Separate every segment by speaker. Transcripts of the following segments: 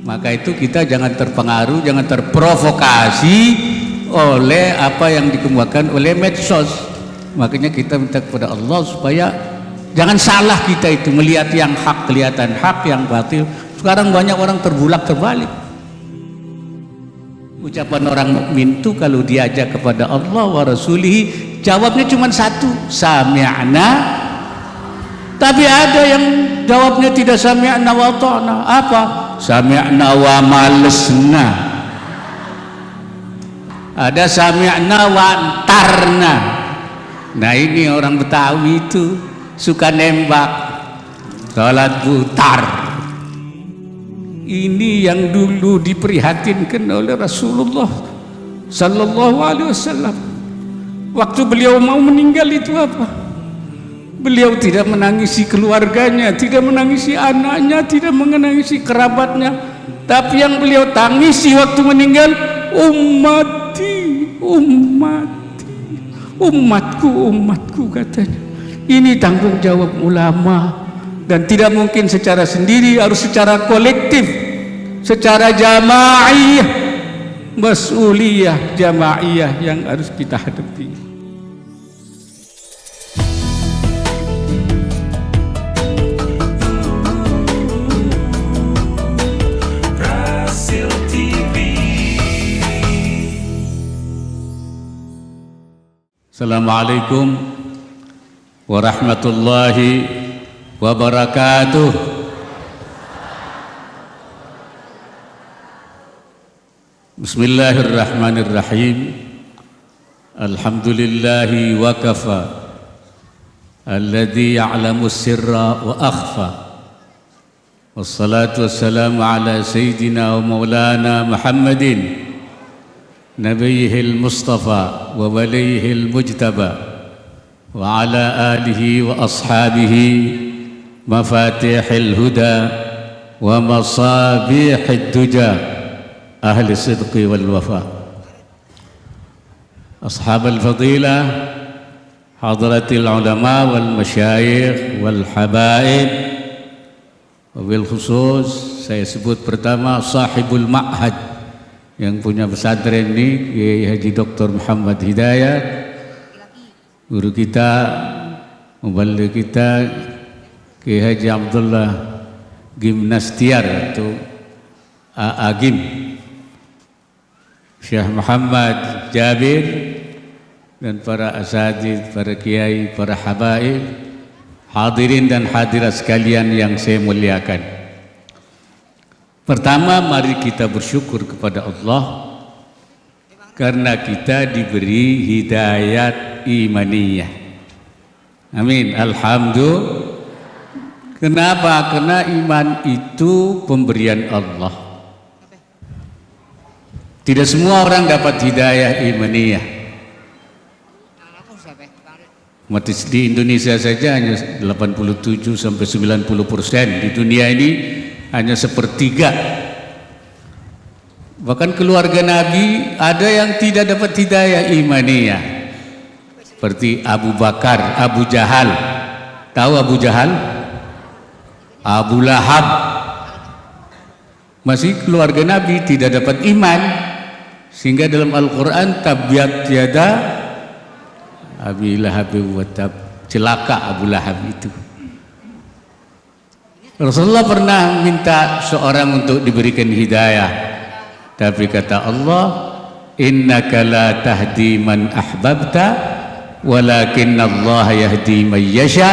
Speaker 1: Maka itu kita jangan terpengaruh, jangan terprovokasi oleh apa yang dikembangkan oleh medsos. Makanya kita minta kepada Allah supaya jangan salah kita itu melihat yang hak kelihatan hak, yang batil. Sekarang banyak orang terbulak terbalik. Ucapan orang mukmin itu kalau diajak kepada Allah wa rasulihi jawabnya cuma satu, sami'na. Tapi ada yang jawabnya tidak sami'na wa ta'na. Apa? Sami'na wa malesna. Ada sami'na wa antarna. Nah ini orang Betawi itu suka nembak, salat putar. Ini yang dulu diprihatinkan oleh Rasulullah Sallallahu Alaihi Wasallam. Waktu beliau mau meninggal itu apa? Beliau tidak menangisi keluarganya, tidak menangisi anaknya, tidak menangisi kerabatnya. Tapi yang beliau tangisi waktu meninggal, ummati, umatku katanya. Ini tanggung jawab ulama. Dan tidak mungkin secara sendiri, harus secara kolektif, secara jamaiyah, mas'uliyah jamaiyah yang harus kita hadapi. Assalamualaikum warahmatullahi wabarakatuh. Bismillahirrahmanirrahim. Alhamdulillahi wa kafa alladhi ya'lamu sirra wa akhfa. Wassalatu wassalamu ala sayyidina wa maulana Muhammadin nabiyihil mustafa wa waliyihil mujtaba wa ala alihi wa ashabihi mafatihil huda wa masabihid duja ahli sidqi wal wafa. Ashabal fadilah, hadratil ulama wal masyayikh wal habaib. Wabil khusus saya sebut pertama sahibul ma'had yang punya pesantren ini, Kiai Haji Dr. Muhammad Hidayat, guru kita, muballigh kita, Kiai Haji Abdullah Gimnastiar atau AA Gim, Syekh Muhammad Jabir, dan para asatidz, para kiai, para habaib, hadirin dan hadirat sekalian yang saya muliakan. Pertama, mari kita bersyukur kepada Allah karena kita diberi hidayat imaniyah. Amin. Alhamdulillah. Kenapa? Karena iman itu pemberian Allah. Tidak semua orang dapat hidayah imaniyah. Di Indonesia saja hanya 87 sampai 90%. Di dunia ini hanya sepertiga. Bahkan keluarga Nabi ada yang tidak dapat hidayah imaniyah, seperti Abu Bakar, Abu Jahal. Tahu Abu Jahal? Abu Lahab. Masih keluarga Nabi, tidak dapat iman, sehingga dalam Al-Quran tabiat yada Abi Lahab wa tab, celaka Abu Lahab itu. Rasulullah pernah minta seorang untuk diberikan hidayah, tapi kata Allah, innaka la tahdi man ahbabta walakinnallaha yahdi man yasha.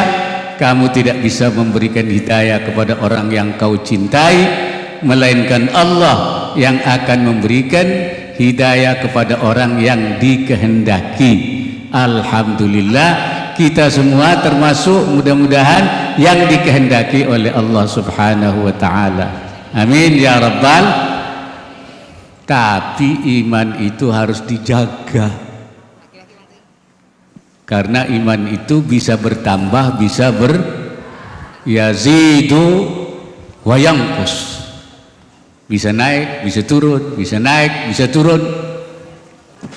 Speaker 1: Kamu tidak bisa memberikan hidayah kepada orang yang kau cintai, melainkan Allah yang akan memberikan hidayah kepada orang yang dikehendaki. Alhamdulillah, kita semua termasuk mudah-mudahan yang dikehendaki oleh Allah Subhanahu wa ta'ala. Amin ya rabbal. Tapi iman itu harus dijaga, karena iman itu bisa bertambah, bisa yazidu wa yanqus, bisa naik, bisa turun, bisa naik, bisa turun.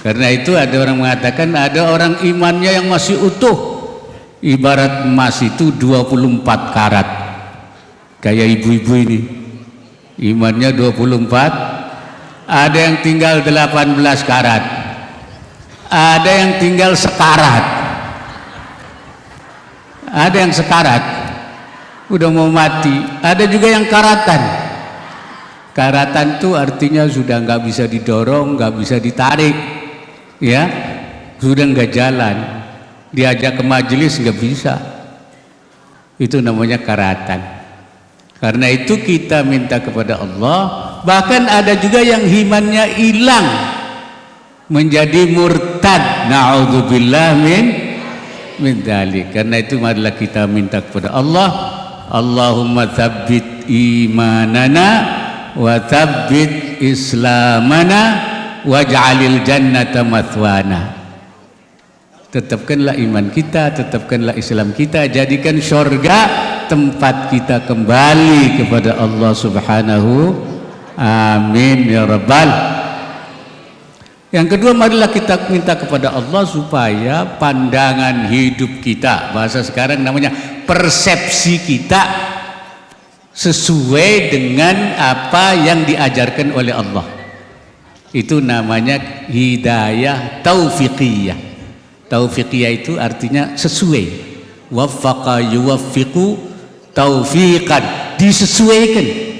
Speaker 1: Karena itu ada orang mengatakan ada orang imannya yang masih utuh, ibarat emas itu 24 karat, kayak ibu-ibu ini Imannya 24. Ada yang tinggal 18 karat. Ada yang tinggal sekarat. Ada yang sekarat, udah mau mati. Ada juga yang karatan. Karatan itu artinya sudah nggak bisa didorong, nggak bisa ditarik, ya, sudah nggak jalan. Diajak ke majelis nggak bisa. Itu namanya karatan. Karena itu kita minta kepada Allah. Bahkan ada juga yang imannya hilang, menjadi murtad. Na'udzubillah min dzalik. Karena itu marilah kita minta kepada Allah, Allahumma tsabbit imanana wa tsabbit islamana waj'alil jannata mathwana. Tetapkanlah iman kita, tetapkanlah Islam kita, jadikan surga tempat kita kembali kepada Allah Subhanahu. Amin ya rabbal. Yang kedua, marilah kita minta kepada Allah supaya pandangan hidup kita, bahasa sekarang namanya persepsi kita, sesuai dengan apa yang diajarkan oleh Allah. Itu namanya hidayah taufiqiyah. Taufiqiyah itu artinya sesuai. Waffaqa yuwaffiqu taufiqan, disesuaikan.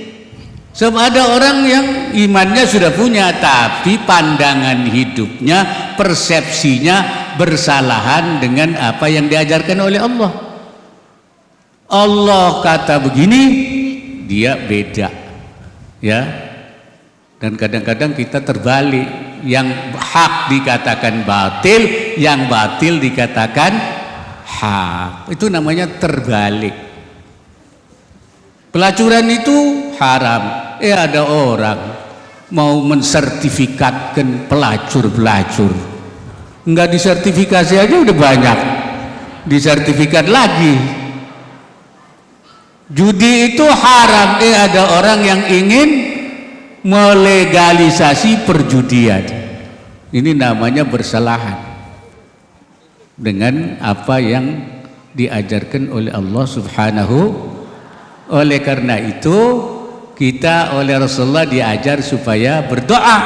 Speaker 1: Sebab ada orang yang imannya sudah punya, tapi pandangan hidupnya, persepsinya bersalahan dengan apa yang diajarkan oleh Allah. Allah kata begini, dia beda, ya. Dan kadang-kadang kita terbalik, yang hak dikatakan batil, yang batil dikatakan hak. Itu namanya terbalik. Pelacuran itu haram. Ada orang mau mensertifikatkan pelacur-pelacur, enggak disertifikasi aja udah banyak, disertifikat lagi. Judi itu haram. Ada orang yang ingin melegalisasi perjudian. Ini namanya bersalahan dengan apa yang diajarkan oleh Allah Subhanahu. Oleh karena itu kita oleh Rasulullah diajar supaya berdoa.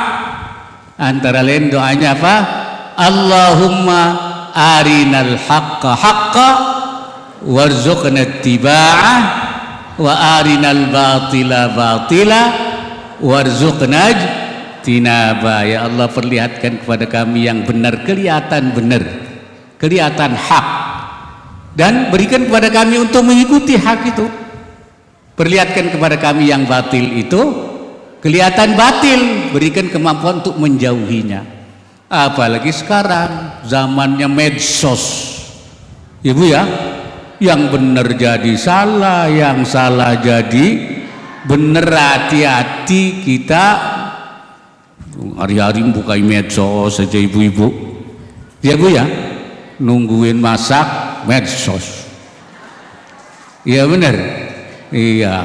Speaker 1: Antara lain doanya apa? Allahumma arinal haqqa haqqa warzuqna ittiba'ah wa arinal batila batila warzuqna ijtinaba. Ya Allah, perlihatkan kepada kami yang benar, kelihatan benar, kelihatan hak, dan berikan kepada kami untuk mengikuti hak itu. Perlihatkan kepada kami yang batil itu, kelihatan batil, berikan kemampuan untuk menjauhinya. Apalagi sekarang zamannya medsos, ibu ya, yang benar jadi salah, yang salah jadi benar. Hati-hati kita, hari-hari buka medsos saja ibu-ibu, ya bu ya, nungguin masak medsos, ya benar. Iya,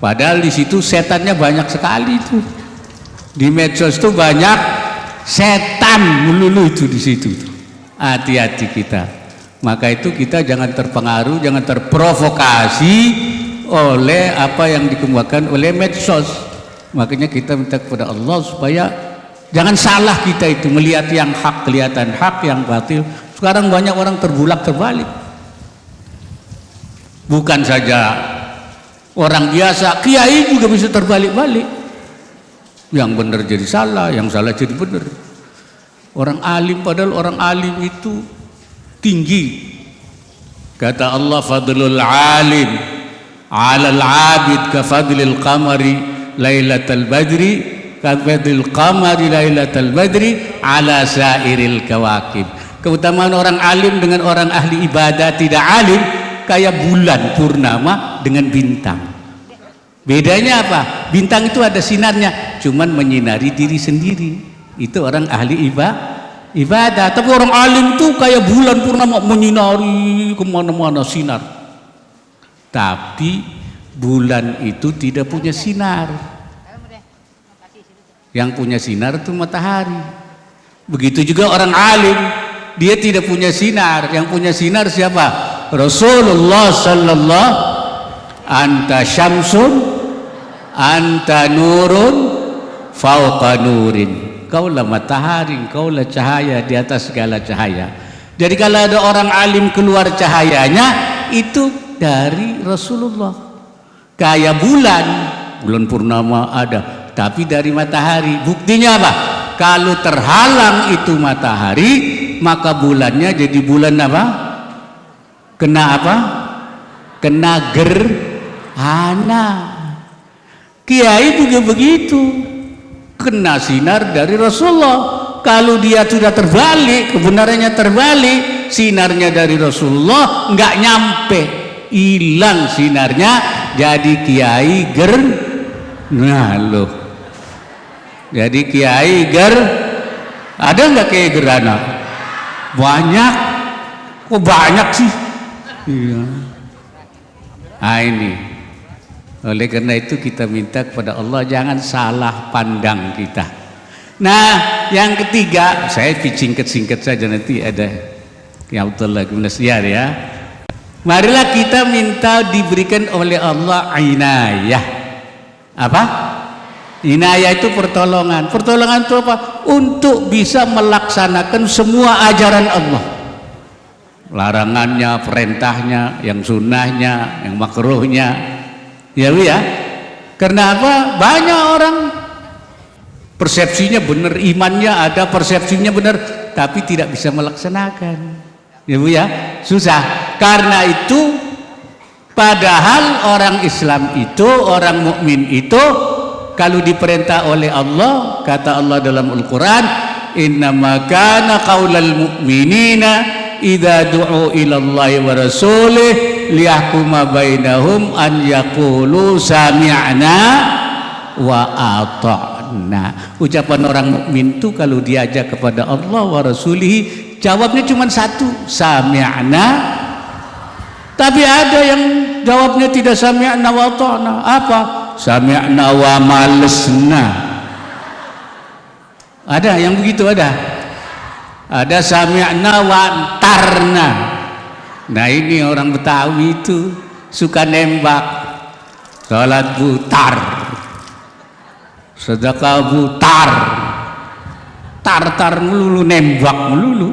Speaker 1: padahal di situ setannya banyak sekali itu. Di medsos itu banyak setan melulu itu di situ. Hati-hati kita. Maka itu kita jangan terpengaruh, jangan terprovokasi oleh apa yang dikembangkan oleh medsos. Makanya kita minta kepada Allah supaya jangan salah kita itu melihat yang hak, kelihatan hak, yang batil. Sekarang banyak orang terbulak-terbalik. Bukan saja orang biasa, kiai juga bisa terbalik-balik. Yang benar jadi salah, yang salah jadi benar. Orang alim, padahal orang alim itu tinggi. Kata Allah, fadlul alim 'alal 'abid ka fadlil qamari lailatal badri ka fadlil qamari lailatal badri 'ala sairil kawakib. Keutamaan orang alim dengan orang ahli ibadah tidak alim kayak bulan purnama dengan bintang. Bedanya apa? Bintang itu ada sinarnya, cuman menyinari diri sendiri. Itu orang ahli ibadah. Tapi orang alim itu kayak bulan purnama, menyinari kemana-mana sinar. Tapi bulan itu tidak punya sinar. Yang punya sinar itu matahari. Begitu juga orang alim, dia tidak punya sinar. Yang punya sinar siapa? Rasulullah sallallahu anta syamsun anta nurun fauqa nurin. Kaulah matahari, kaulah cahaya di atas segala cahaya. Jadi kalau ada orang alim keluar cahayanya itu dari Rasulullah. Kayak bulan purnama ada, tapi dari matahari. Buktinya apa? Kalau terhalang itu matahari, maka bulannya jadi bulan apa? Kena apa? Kena gerhana. Kiai juga begitu, kena sinar dari Rasulullah. Kalau dia sudah terbalik, kebenarannya terbalik, sinarnya dari Rasulullah nggak nyampe, hilang sinarnya, jadi kiai nah loh, jadi kiai ada nggak kiai gerhana? Banyak. Kok banyak sih? Iya. Nah ini, oleh karena itu kita minta kepada Allah jangan salah pandang kita. Nah yang ketiga, saya singkat saja, nanti ada ya Allah ya. Marilah kita minta diberikan oleh Allah inayah. Apa? Inayah itu pertolongan. Pertolongan itu apa? Untuk bisa melaksanakan semua ajaran Allah. Larangannya, perintahnya, yang sunnahnya, yang makruhnya, ya Bu ya. Karena apa? Banyak orang persepsinya benar, imannya ada, persepsinya benar, tapi tidak bisa melaksanakan, ya Bu ya. Susah. Karena itu, padahal orang Islam itu, orang mukmin itu, kalau diperintah oleh Allah, kata Allah dalam Al-Quran, innama kana qaulal mu'minina idza du'u ila Allahi wa rasulih liyahkuma bainahum an yaqulu sami'na wa ata'na. Ucapan orang mukmin itu kalau diajak kepada Allah wa rasulih, jawabnya cuma satu, sami'na. Tapi ada yang jawabnya tidak sami'na wa ata'na. Apa? Sami'na wa malesna. Ada yang begitu, ada sami'na wa tarna. Nah ini orang Betawi itu suka nembak, salat butar, sedekah butar, tar melulu, nembak melulu.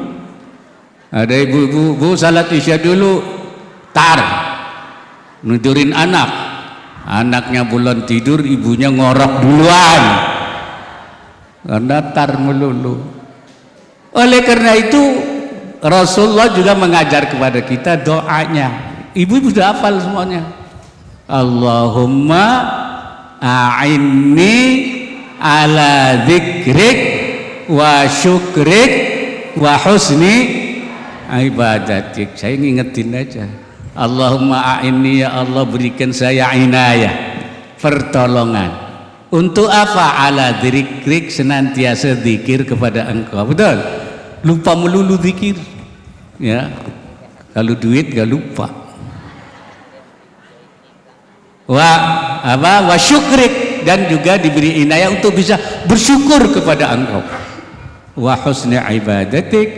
Speaker 1: Ada ibu-ibu, bu salat isya dulu, tar, nudurin anak, anaknya belum tidur, ibunya ngorok duluan, karena tar melulu. Oleh karena itu Rasulullah juga mengajar kepada kita doanya. Ibu-ibu sudah hafal semuanya. Allahumma a'inni ala dzikrik wa syukrik wa husni ibadatik. Saya ngingetin aja. Allahumma a'inni, ya Allah berikan saya inayah, pertolongan. Untuk apa? Ala dzikrik, senantiasa zikir kepada Engkau. Betul? Lupa melulu zikir. Ya. Kalau duit gak lupa. Wa syukrik, dan juga diberi inayah untuk bisa bersyukur kepada Engkau. Wa husni ibadatik,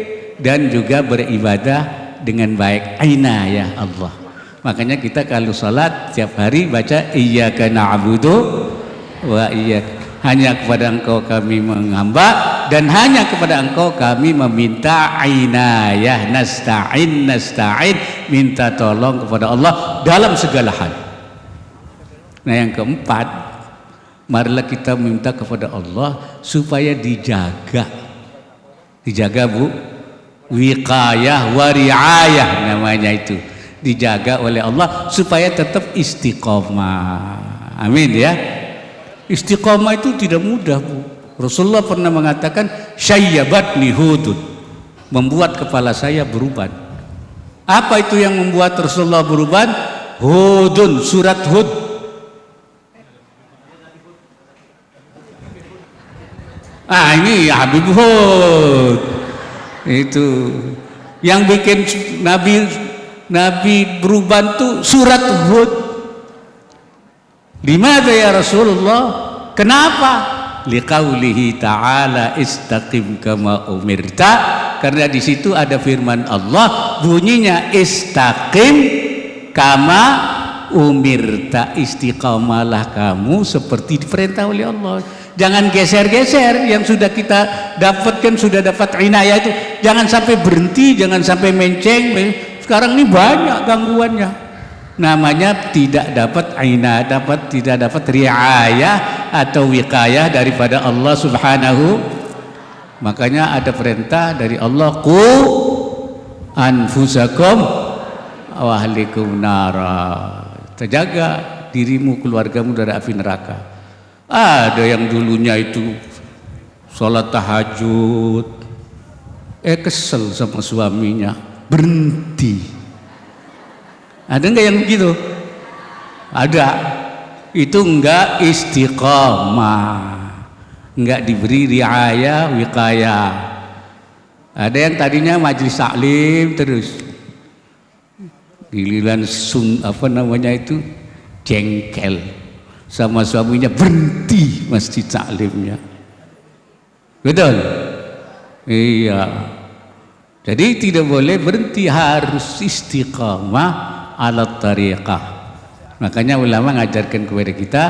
Speaker 1: dan juga beribadah dengan baik. Inayah Allah. Makanya kita kalau salat tiap hari baca iyyaka na'budu wa iyyak, hanya kepada Engkau kami menghamba dan hanya kepada Engkau kami meminta inayah. Nasta'in, minta tolong kepada Allah dalam segala hal. Nah yang keempat, marilah kita minta kepada Allah supaya dijaga Bu, wiqayah wa riayah namanya itu, dijaga oleh Allah supaya tetap istiqomah. Amin ya. Istiqomah itu tidak mudah Bu. Rasulullah pernah mengatakan syayyabatni hudud, membuat kepala saya beruban. Apa itu yang membuat Rasulullah beruban? Hudun, surat Hud. Ini Habib Hud. Itu yang bikin Nabi beruban tuh surat Hud. Limadha ya Rasulullah? Kenapa? Liqaulihi ta'ala istaqim kama umirta, karena di situ ada firman Allah bunyinya istaqim kama umirta, istiqamalah kamu seperti diperintah oleh Allah. Jangan geser-geser yang sudah kita dapatkan, sudah dapat inayah itu. Jangan sampai berhenti, jangan sampai menceng. Sekarang ini banyak gangguannya. Namanya tidak dapat inayah, tidak dapat riayah atau wiqayah daripada Allah Subhanahu. Makanya ada perintah dari Allah, qu anfusakum wa ahlikum nara. Terjaga dirimu, keluargamu dari api neraka. Ada yang dulunya itu sholat tahajud, kesel sama suaminya, berhenti. Ada enggak yang begitu? Ada. Itu enggak istiqamah, enggak diberi riayah, wiqayah. Ada yang tadinya majelis taklim terus giliran jengkel sama suaminya, berhenti masjid taklimnya. Betul? Iya. Jadi tidak boleh berhenti, harus istiqamah ala tariqah. Makanya ulama ngajarkan kepada kita,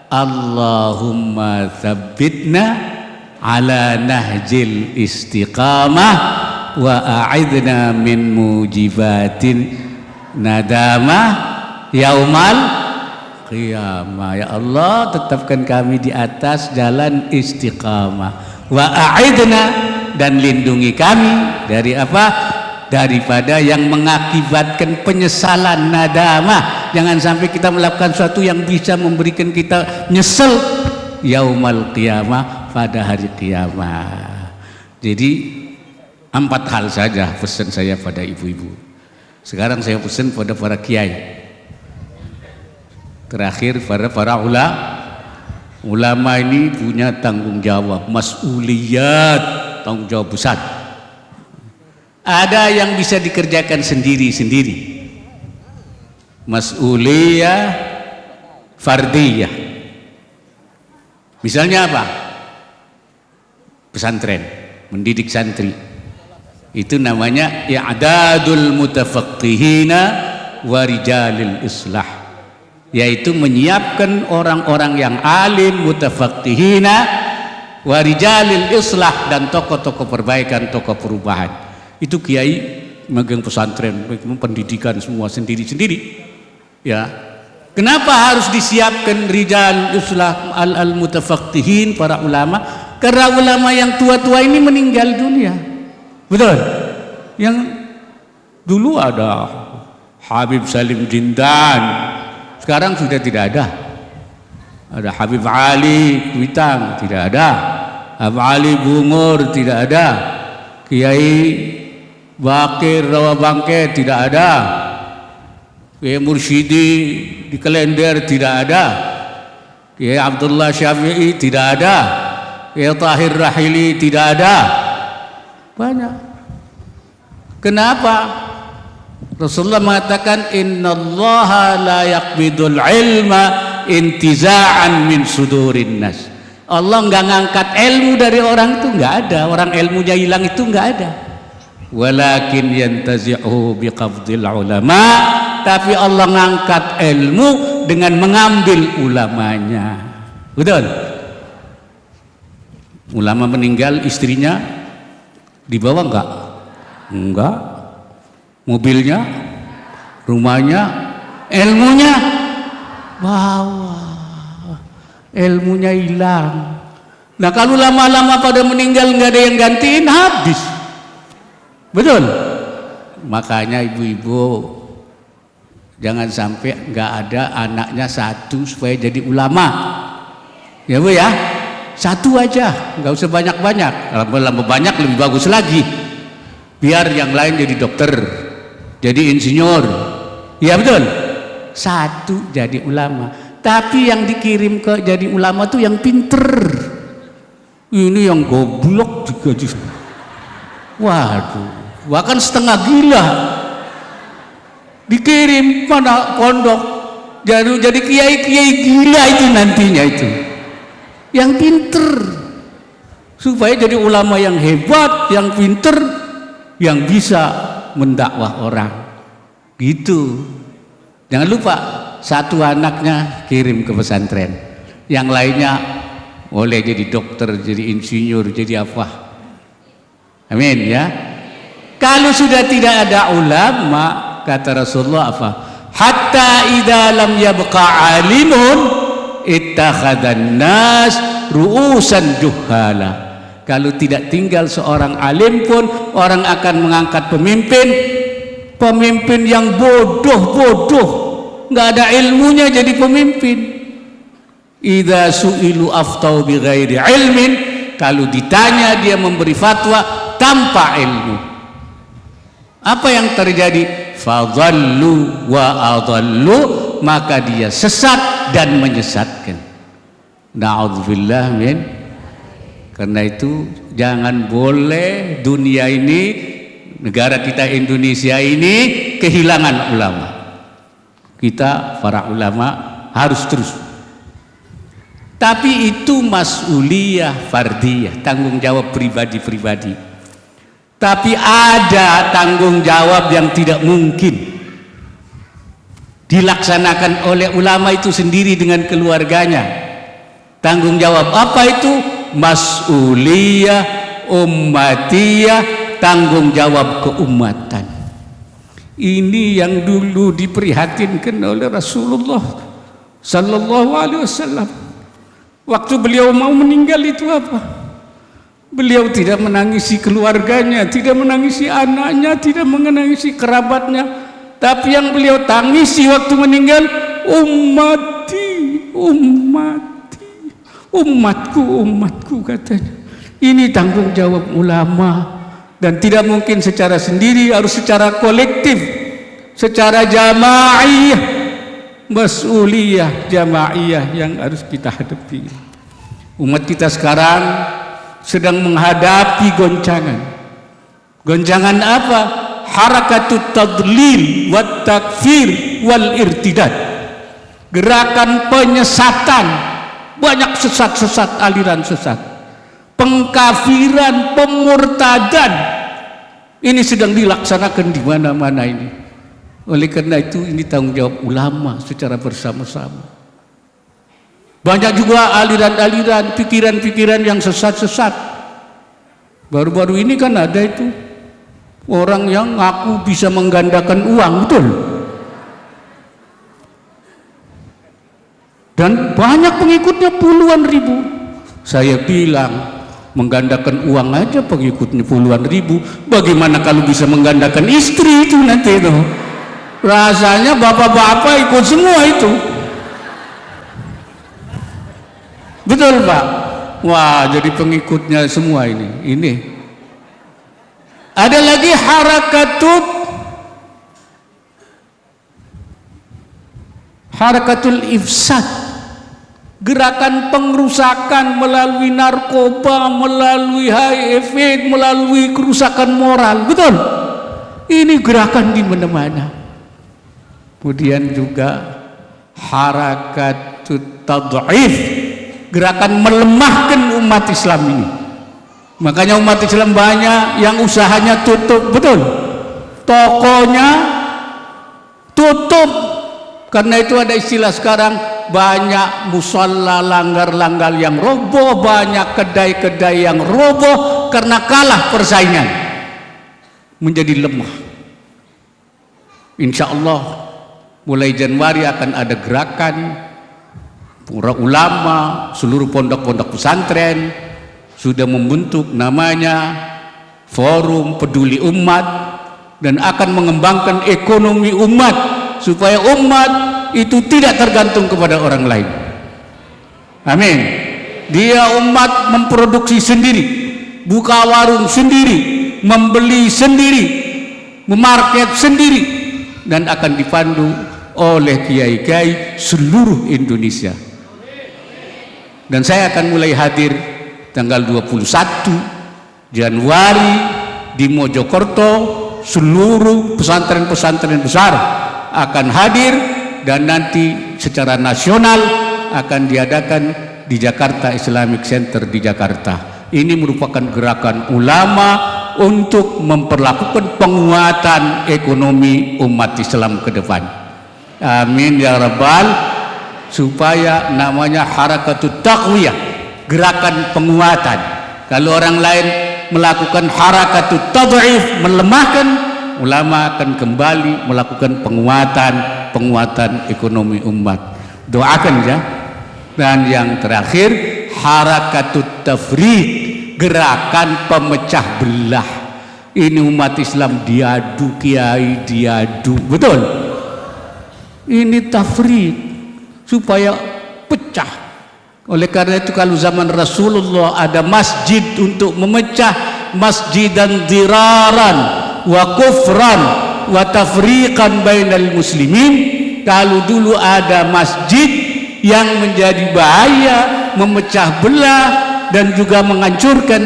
Speaker 1: Allahumma tsabbitna ala nahjil istiqamah wa a'idna min mujibatin nadamah yaumal qiyamah. Ya Allah, tetapkan kami di atas jalan istiqamah. Wa a'idna, dan lindungi kami dari apa? Daripada yang mengakibatkan penyesalan, nadamah. Jangan sampai kita melakukan sesuatu yang bisa memberikan kita nyesel yaumal qiyamah, pada hari kiamat. Jadi 4 hal saja pesan saya pada ibu-ibu. Sekarang saya pesan pada para kiai. Terakhir pada para ulama ini punya tanggung jawab, mas'uliyat, tanggung jawab besar. Ada yang bisa dikerjakan sendiri-sendiri, mas'uliyah fardiyah. Misalnya apa? Pesantren, mendidik santri. Itu namanya i'dadul mutafaqqihina wa rijalil islah, yaitu menyiapkan orang-orang yang alim, mutafaqqihina wa rijalil islah, dan tokoh-tokoh perbaikan, tokoh perubahan. Itu kiai megang pesantren, pendidikan semua sendiri-sendiri. Ya. Kenapa harus disiapkan rijal islah al-mutafaqqihin, para ulama? Karena ulama yang tua-tua ini meninggal dunia. Betul? Yang dulu ada Habib Salim Jindan, sekarang sudah tidak ada. Ada Habib Ali Kuitang, tidak ada. Habib Ali Bungur, tidak ada. Kiai Bakir Rawabangke, tidak ada. Kiai Mursyidi di Kalender, tidak ada. Kiai Abdullah Syafi'i, tidak ada. Kiai Tahir Rahili, tidak ada. Banyak. Kenapa? Rasulullah mengatakan, innallaha la yaqbidul ilma intiza'an min sudurin nas. Allah enggak ngangkat ilmu dari orang itu, enggak ada. Orang ilmunya hilang itu enggak ada. Walakin yantazi'u biqabdil ulama, tapi Allah ngangkat ilmu dengan mengambil ulamanya. Betul? Ulama meninggal, istrinya dibawa enggak? Enggak. Mobilnya, rumahnya, ilmunya bawa. Ilmunya hilang. Nah, kalau lama-lama pada meninggal nggak ada yang gantiin, habis. Betul? Makanya ibu-ibu jangan sampai nggak ada anaknya satu supaya jadi ulama. Ya Bu ya, satu aja, nggak usah banyak-banyak. Kalau banyak lebih bagus lagi. Biar yang lain jadi dokter, jadi insinyur. Ya betul? Satu jadi ulama. Tapi yang dikirim ke jadi ulama tuh yang pinter. Ini yang goblok juga. Waduh, bahkan setengah gila. Dikirim pada pondok, jadi kiai-kiai gila itu nantinya itu. Yang pinter. Supaya jadi ulama yang hebat, yang pinter, yang bisa mendakwah orang. Gitu. Jangan lupa, satu anaknya kirim ke pesantren, yang lainnya boleh jadi dokter, jadi insinyur, jadi apa. Amin ya. Kalau sudah tidak ada ulama, kata Rasulullah apa? Hatta idza lam yabqa alimun ittakhadhan nas ru'usan juhala. Kalau tidak tinggal seorang alim pun, orang akan mengangkat pemimpin yang bodoh, nggak ada ilmunya jadi pemimpin. Idza su'ilu aftau bighairi ilmin, kalau ditanya dia memberi fatwa tanpa ilmu. Apa yang terjadi? Fadhallu wa adhallu, maka dia sesat dan menyesatkan. Na'udzubillah min. Karena itu jangan boleh dunia ini, negara kita Indonesia ini kehilangan ulama. Kita para ulama harus terus. Tapi itu mas'uliyah fardiyah, tanggung jawab pribadi-pribadi. Tapi ada tanggung jawab yang tidak mungkin dilaksanakan oleh ulama itu sendiri dengan keluarganya. Tanggung jawab apa itu? Mas'uliyah ummatiyah, tanggung jawab keumatan. Ini yang dulu diprihatinkan oleh Rasulullah sallallahu alaihi wasallam. Waktu beliau mau meninggal itu apa? Beliau tidak menangisi keluarganya, tidak menangisi anaknya, tidak menangisi kerabatnya, tapi yang beliau tangisi waktu meninggal, umatku katanya. Ini tanggung jawab ulama, dan tidak mungkin secara sendiri, harus secara kolektif, secara jamaiyah, mas'uliyah jamaiyah yang harus kita hadapi. Umat kita sekarang sedang menghadapi goncangan. Goncangan apa? Harakatut tadlil wat takfir wal irtidad. Gerakan penyesatan, banyak sesat-sesat, aliran sesat, pengkafiran, pemurtadan. Ini sedang dilaksanakan di mana-mana ini. Oleh karena itu ini tanggung jawab ulama secara bersama-sama. Banyak juga aliran-aliran, pikiran-pikiran yang sesat-sesat. Baru-baru ini kan ada itu orang yang ngaku bisa menggandakan uang, betul? Dan banyak pengikutnya puluhan ribu. Saya bilang, menggandakan uang aja pengikutnya puluhan ribu, bagaimana kalau bisa menggandakan istri itu nanti itu? Rasanya bapak-bapak ikut semua itu. Betul Pak? Wah, jadi pengikutnya semua ini. Ada lagi harakatul ifsad, gerakan pengrusakan melalui narkoba, melalui HIV, melalui kerusakan moral. Betul? Ini gerakan di mana-mana. Kemudian juga harakatut tad'if, gerakan melemahkan umat Islam ini. Makanya umat Islam banyak yang usahanya tutup, betul? Tokonya tutup. Karena itu ada istilah sekarang, banyak musalla langgar-langgar yang roboh, banyak kedai-kedai yang roboh karena kalah persaingan, menjadi lemah. Insya Allah mulai Januari akan ada gerakan para ulama, seluruh pondok-pondok pesantren sudah membentuk namanya Forum Peduli Umat, dan akan mengembangkan ekonomi umat supaya umat itu tidak tergantung kepada orang lain. Amin. Dia umat memproduksi sendiri, buka warung sendiri, membeli sendiri, memarket sendiri, dan akan dipandu oleh kiai-kiai seluruh Indonesia. Dan saya akan mulai hadir tanggal 21 Januari di Mojokerto. Seluruh pesantren-pesantren besar akan hadir, dan nanti secara nasional akan diadakan di Jakarta Islamic Center di Jakarta. Ini merupakan gerakan ulama untuk memperlakukan penguatan ekonomi umat Islam ke depan. Amin ya rabbal, supaya namanya harakatut taqwiyah, gerakan penguatan. Kalau orang lain melakukan harakatut tad'if, melemahkan, ulama akan kembali melakukan penguatan ekonomi umat. Doakan ya. Dan yang terakhir, harakatut tafriq, gerakan pemecah belah. Ini umat Islam diadu, kiai diadu, betul? Ini tafriq supaya pecah. Oleh karena itu kalau zaman Rasulullah ada masjid untuk memecah, masjidan diraran wa kufran wa tafriqan bainal muslimin. Kalau dulu ada masjid yang menjadi bahaya, memecah belah dan juga menghancurkan,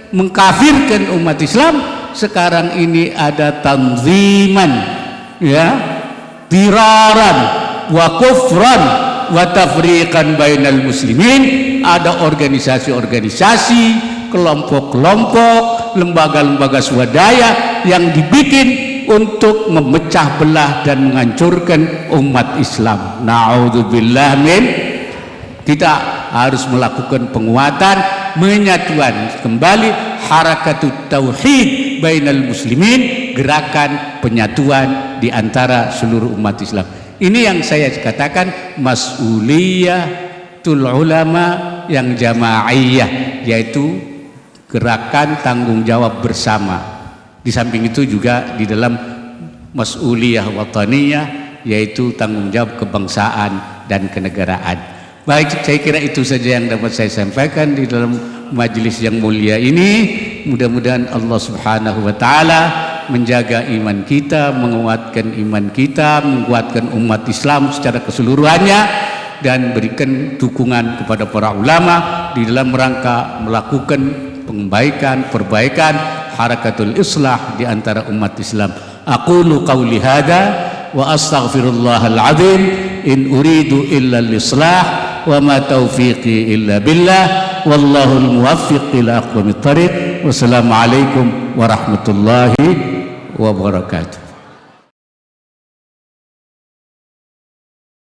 Speaker 1: mengkafirkan umat Islam, sekarang ini ada tanziman, ya, diraran wa kufran wa tafriqan bainal muslimin. Ada organisasi-organisasi, kelompok-kelompok, lembaga-lembaga swadaya yang dibikin untuk memecah belah dan menghancurkan umat Islam. Na'udzubillah min. Kita harus melakukan penguatan, menyatuan kembali harakatut tauhid bainal muslimin, gerakan penyatuan di antara seluruh umat Islam. Ini yang saya katakan mas'uliyatul ulama yang jamaiyah, yaitu gerakan tanggung jawab bersama. Di samping itu juga di dalam mas'uliyah wataniyah, yaitu tanggung jawab kebangsaan dan kenegaraan. Baik, saya kira itu saja yang dapat saya sampaikan di dalam majelis yang mulia ini. Mudah-mudahan Allah Subhanahu wa taala menjaga iman kita, menguatkan iman kita, menguatkan umat Islam secara keseluruhannya, dan berikan dukungan kepada para ulama di dalam rangka melakukan perbaikan harakatul islah di antara umat Islam. Aqulu qawli hadza wa astaghfirullahal azim, in uridu illa al-islah wa ma taufiqi illa billah, wallahul muwaffiq ila aqwamit thariq. Wassalamu alaikum warahmatullahi wabarakatuh.